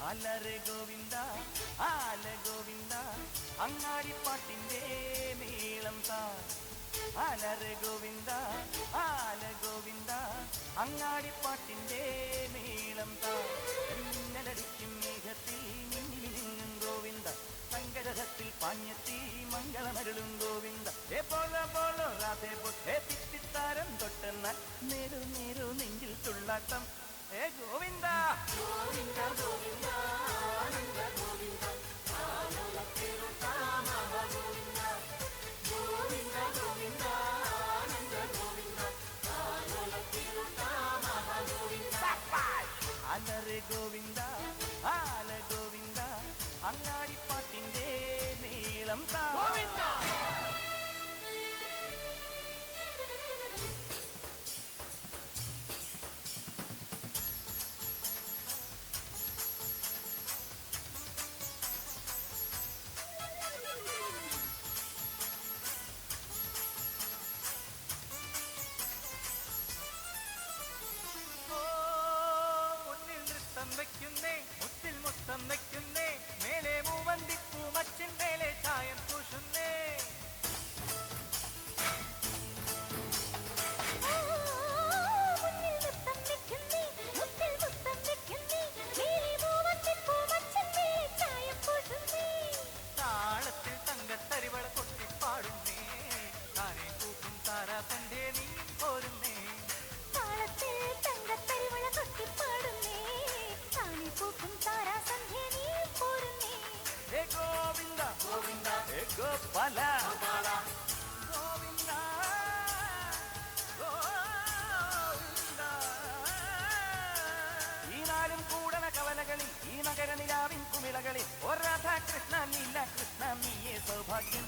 അലറെ ഗോവിന്ദ ആല ഗോവിന്ദ അങ്ങാടിപ്പാട്ടിന്റെ നീളം താ അലറെ ഗോവിന്ദ ആല ഗോവിന്ദ അങ്ങാടിപ്പാട്ടിന്റെ നീളം താ മിന്നലടിക്കും മേഘത്തിൽ മിന്നിലിങ്ങും ഗോവിന്ദ സങ്കടത്തിൽ പാഞ്ഞെത്തി മംഗളമരുളും ഗോവിന്ദ ഏ പോലോ പോലോ രാധേ പൊട്ടേ തിത്തിത്താരം തൊട്ടെന്നാൽ നേരു നേരു നെഞ്ചിൽ തുള്ളാട്ടം ഏ ഗോവിന്ദ ഗോവിന്ദ ഗോവിന്ദ ആനന്ദ ഗോവിന്ദ ഗോവിന്ദ ഗോവിന്ദ ഗോവിന്ദ ആനന്ദ ഗോവിന്ദ അലറെ ഗോവിന്ദ ആല ഗോവിന്ദ അങ്ങാടിപ്പാട്ടിന്റെ നീളം താ ഗോവിന്ദ മുത്തിൽ മുത്തം വയ്ക്കുന്നേ മേലെ മൂവന്തിപ്പൂ മച്ചിൻ മേലെ ചായം പൂശുന്നേ താളത്തിൽ തങ്കത്തരിവള കൊട്ടിപ്പാടുന്നേ താനെ കൂട്ടും താരാസന്റെ നീ പോരുന്നേ താളത്തിൽ തങ്കത്തരിവള കൊട്ടിപ്പാടുന്നേ ഗോവിന്ദ ഗോവിന്ദ ഗോപാല ഗോവിന്ദ ഗോവിന്ദ ഈ നാലും കൂടന കവലകളിൽ ഈ നഗര നിലാവിൻ കുമിളകളിൽ ഒരു രാധാകൃഷ്ണ നീല കൃഷ്ണ നീയേ സൗഭാഗ്യം